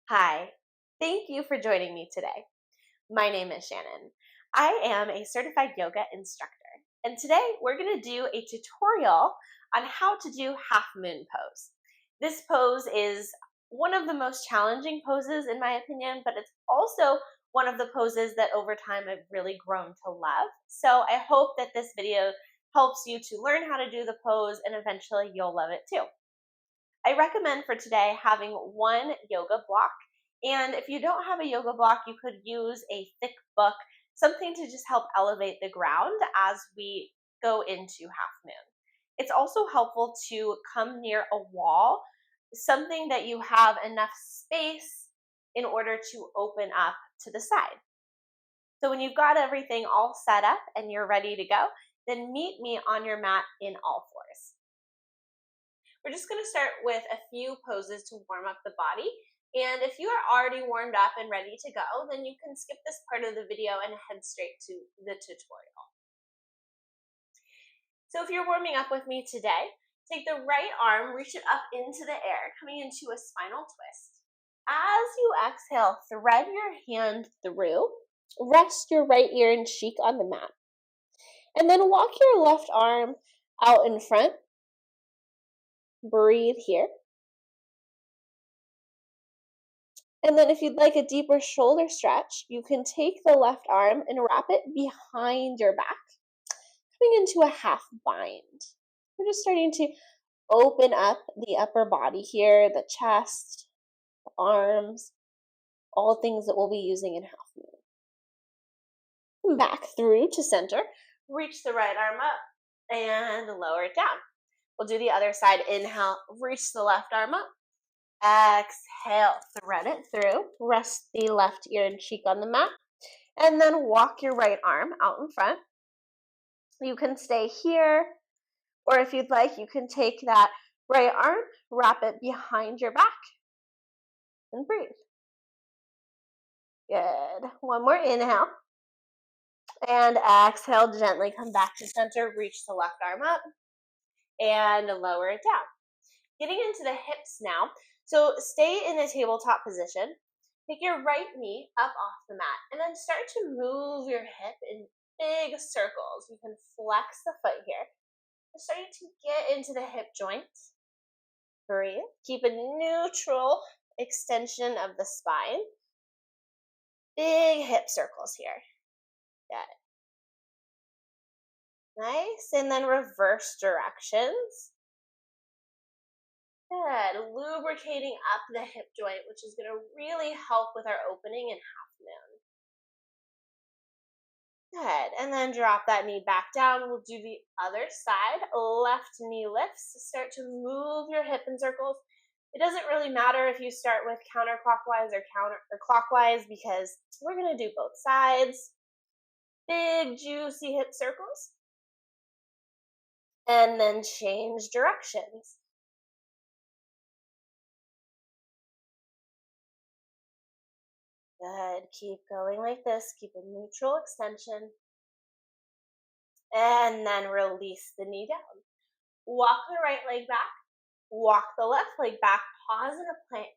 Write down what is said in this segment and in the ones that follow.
Hi, thank you for joining me today. My name is Shannon. I am a certified yoga instructor, and today we're going to do a tutorial on how to do half moon pose. This pose is one of the most challenging poses in my opinion, but it's also one of the poses that over time I've really grown to love. So I hope that this video helps you to learn how to do the pose and eventually you'll love it too. I recommend for today having one yoga block. And if you don't have a yoga block, you could use a thick book, something to just help elevate the ground as we go into half moon. It's also helpful to come near a wall, something that you have enough space in order to open up to the side. So when you've got everything all set up and you're ready to go, then meet me on your mat in all fours. We're just going to start with a few poses to warm up the body. And if you are already warmed up and ready to go, then you can skip this part of the video and head straight to the tutorial. So if you're warming up with me today, take the right arm, reach it up into the air, coming into a spinal twist. As you exhale, thread your hand through, rest your right ear and cheek on the mat. And then walk your left arm out in front. Breathe here. And then if you'd like a deeper shoulder stretch, you can take the left arm and wrap it behind your back, coming into a half bind. We're just starting to open up the upper body here, the chest, the arms, all things that we'll be using in half moon. Back through to center. Reach the right arm up and lower it down. We'll do the other side. Inhale, reach the left arm up. Exhale, thread it through. Rest the left ear and cheek on the mat. And then walk your right arm out in front. You can stay here, or if you'd like, you can take that right arm, wrap it behind your back, and breathe. Good. One more inhale. And exhale, gently come back to center. Reach the left arm up and lower it down. Getting into the hips now. So stay in a tabletop position. Take your right knee up off the mat and then start to move your hip in big circles. You can flex the foot here. You're starting to get into the hip joint. Breathe. Keep a neutral extension of the spine. Big hip circles here. Good. Nice. And then reverse directions. Good. Lubricating up the hip joint, which is going to really help with our opening in half moon. Good. And then drop that knee back down. We'll do the other side. Left knee lifts. Start to move your hip in circles. It doesn't really matter if you start with counterclockwise or clockwise because we're going to do both sides. Big, juicy hip circles. And then change directions. Good. Keep going like this. Keep a neutral extension. And then release the knee down. Walk the right leg back. Walk the left leg back. Pause in a plank.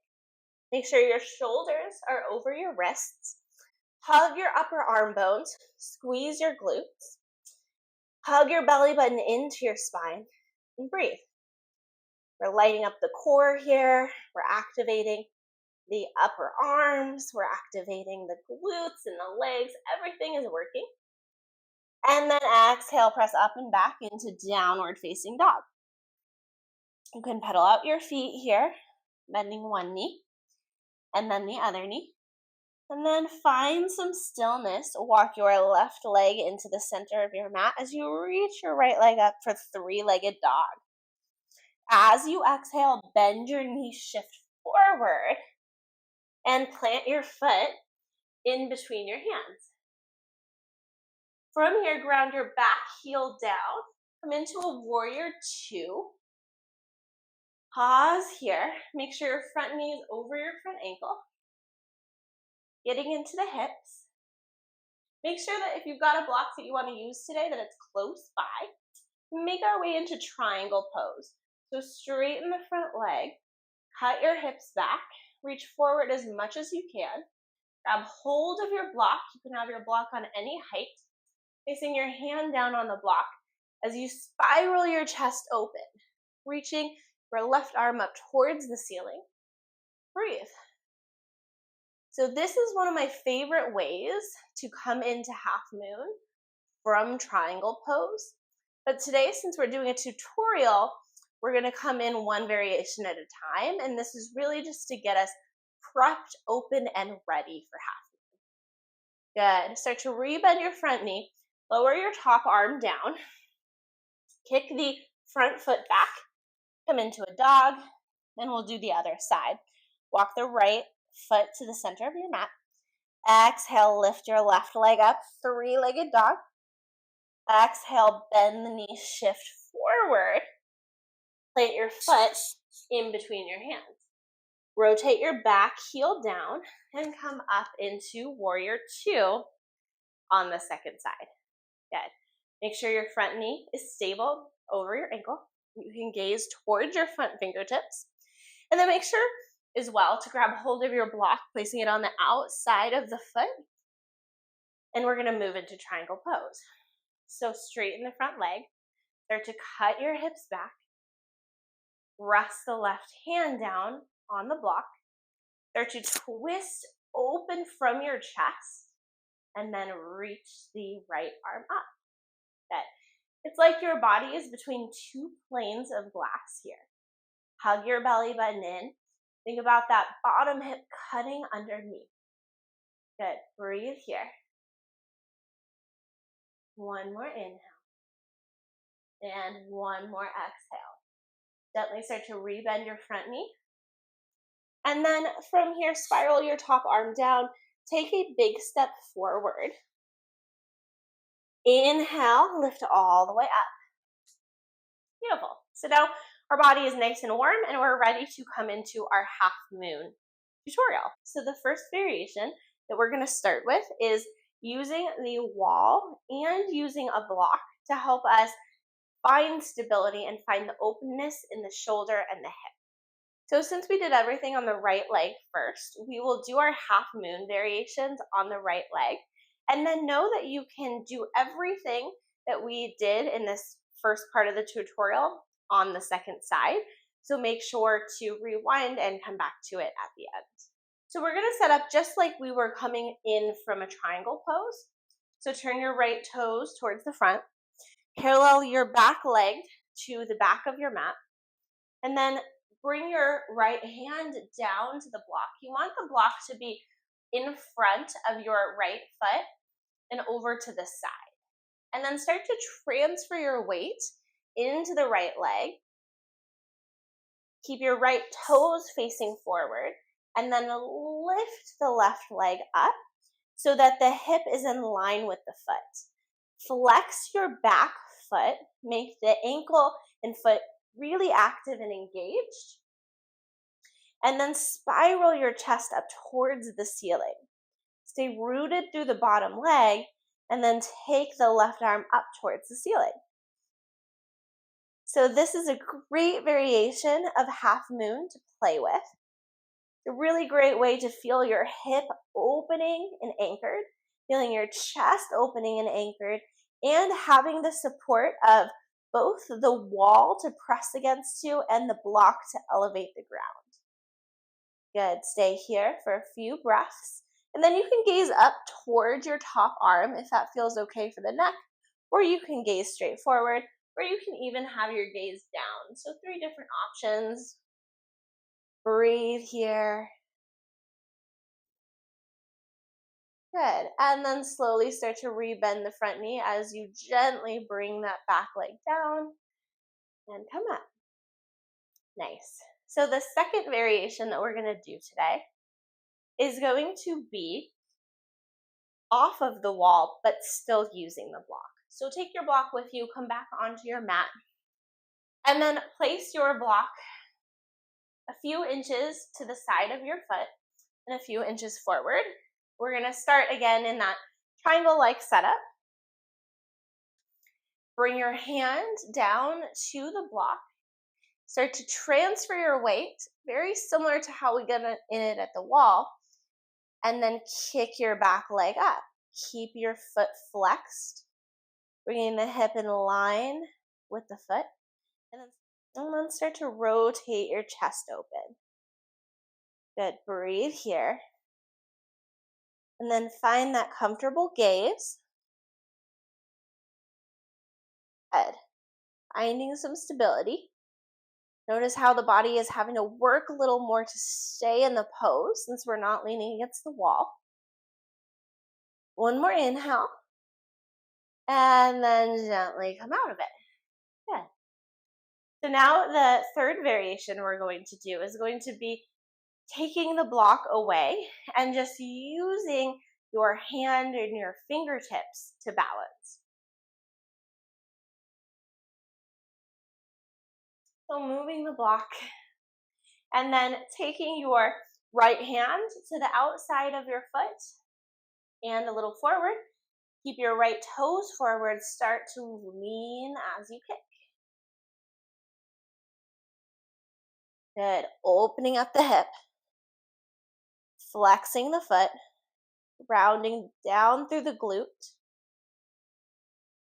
Make sure your shoulders are over your wrists. Hug your upper arm bones. Squeeze your glutes. Hug your belly button into your spine. And breathe. We're lighting up the core here. We're activating the upper arms. We're activating the glutes and the legs. Everything is working. And then exhale, press up and back into downward facing dog. You can pedal out your feet here, bending one knee and then the other knee. And then find some stillness. Walk your left leg into the center of your mat as you reach your right leg up for three-legged dog. As you exhale, bend your knee, shift forward, and plant your foot in between your hands. From here, ground your back heel down. Come into a warrior two. Pause here. Make sure your front knee is over your front ankle. Getting into the hips. Make sure that if you've got a block that you want to use today, that it's close by. Make our way into triangle pose. So straighten the front leg. Cut your hips back. reach forward as much as you can. Grab hold of your block. You can have your block on any height. Placing your hand down on the block as you spiral your chest open, reaching your left arm up towards the ceiling. Breathe. So this is one of my favorite ways to come into half moon from triangle pose. But today, since we're doing a tutorial, we're going to come in one variation at a time. And this is really just to get us prepped, open, and ready for half moon. Good. Start to rebend your front knee. Lower your top arm down. Kick the front foot back. Come into a dog. Then we'll do the other side. Walk the right foot to the center of your mat. Exhale, lift your left leg up, three-legged dog. Exhale, bend the knee, shift forward. Plant your foot in between your hands. Rotate your back heel down and come up into warrior two on the second side. Good. Make sure your front knee is stable over your ankle. You can gaze towards your front fingertips. And then make sure as well to grab hold of your block, placing it on the outside of the foot. And we're going to move into triangle pose. So straighten the front leg. Start to cut your hips back. Rest the left hand down on the block. Start to twist open from your chest. And then reach the right arm up. Good. It's like your body is between two planes of glass here. Hug your belly button in. Think about that bottom hip cutting underneath. Good. Breathe here. One more inhale. And one more exhale. Gently start to rebend your front knee. And then from here, spiral your top arm down. Take a big step forward. Inhale, lift all the way up. Beautiful. So now our body is nice and warm and we're ready to come into our half moon tutorial. So the first variation that we're going to start with is using the wall and using a block to help us find stability and find the openness in the shoulder and the hip. So since we did everything on the right leg first, we will do our half moon variations on the right leg. And then know that you can do everything that we did in this first part of the tutorial on the second side. So make sure to rewind and come back to it at the end. So we're going to set up just like we were coming in from a triangle pose. So turn your right toes towards the front. Parallel your back leg to the back of your mat. And then bring your right hand down to the block. You want the block to be in front of your right foot and over to the side. And then start to transfer your weight into the right leg. Keep your right toes facing forward and then lift the left leg up so that the hip is in line with the foot. Flex your back foot, make the ankle and foot really active and engaged. And then spiral your chest up towards the ceiling. Stay rooted through the bottom leg and then take the left arm up towards the ceiling. So this is a great variation of half moon to play with. A really great way to feel your hip opening and anchored, feeling your chest opening and anchored, and having the support of both the wall to press against you and the block to elevate the ground. Good. Stay here for a few breaths. And then you can gaze up towards your top arm if that feels okay for the neck, or you can gaze straight forward, or you can even have your gaze down. So 3 different options. Breathe here. Good. And then slowly start to rebend the front knee as you gently bring that back leg down and come up. Nice. So the second variation that we're going to do today is going to be off of the wall, but still using the block. So take your block with you, come back onto your mat, and then place your block a few inches to the side of your foot and a few inches forward. We're going to start again in that triangle-like setup. Bring your hand down to the block. Start to transfer your weight, very similar to how we got in it at the wall, and then kick your back leg up. Keep your foot flexed, bringing the hip in line with the foot, and then start to rotate your chest open. Good, breathe here. And then find that comfortable gaze. Good. Finding some stability. Notice how the body is having to work a little more to stay in the pose since we're not leaning against the wall. One more inhale. And then gently come out of it. Good. So now the third variation we're going to do is going to be taking the block away and just using your hand and your fingertips to balance. So moving the block and then taking your right hand to the outside of your foot and a little forward. Keep your right toes forward. Start to lean as you kick. Good. Opening up the hip. Flexing the foot. Rounding down through the glute.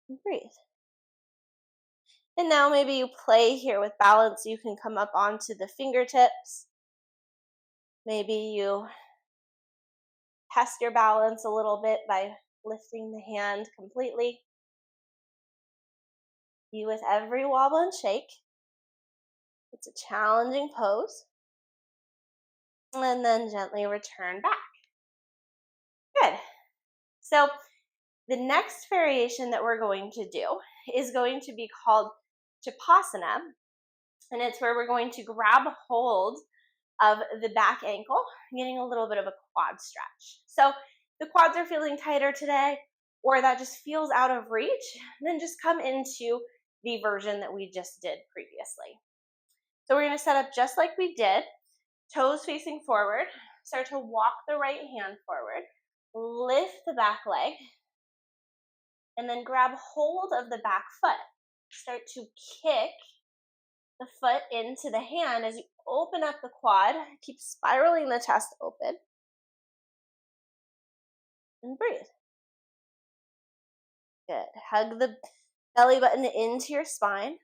And breathe. And now maybe you play here with balance. You can come up onto the fingertips. Maybe you test your balance a little bit by lifting the hand completely. Be with every wobble and shake. It's a challenging pose. And then gently return back. Good. So the next variation that we're going to do is going to be called Shavasana. And it's where we're going to grab hold of the back ankle, getting a little bit of a quad stretch. So the quads are feeling tighter today, or that just feels out of reach, then just come into the version that we just did previously. So we're going to set up just like we did, toes facing forward. Start to walk the right hand forward, lift the back leg, and then grab hold of the back foot. Start to kick the foot into the hand as you open up the quad. Keep spiraling the chest open. And breathe. Good. Hug the belly button into your spine.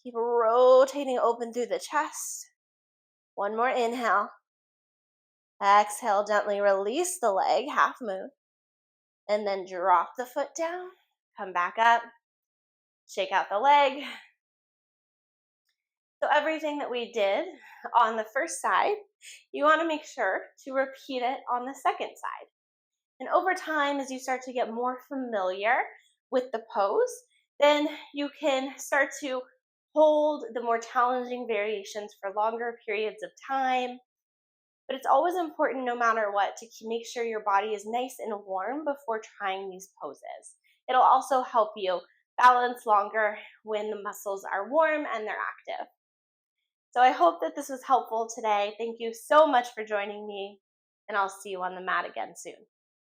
Keep rotating open through the chest. One more inhale. Exhale, gently release the leg, half moon. And then drop the foot down. Come back up. Shake out the leg. So everything that we did on the first side, you want to make sure to repeat it on the second side. And over time, as you start to get more familiar with the pose, then you can start to hold the more challenging variations for longer periods of time. But it's always important, no matter what, to make sure your body is nice and warm before trying these poses. It'll also help you balance longer when the muscles are warm and they're active. So I hope that this was helpful today. Thank you so much for joining me, and I'll see you on the mat again soon.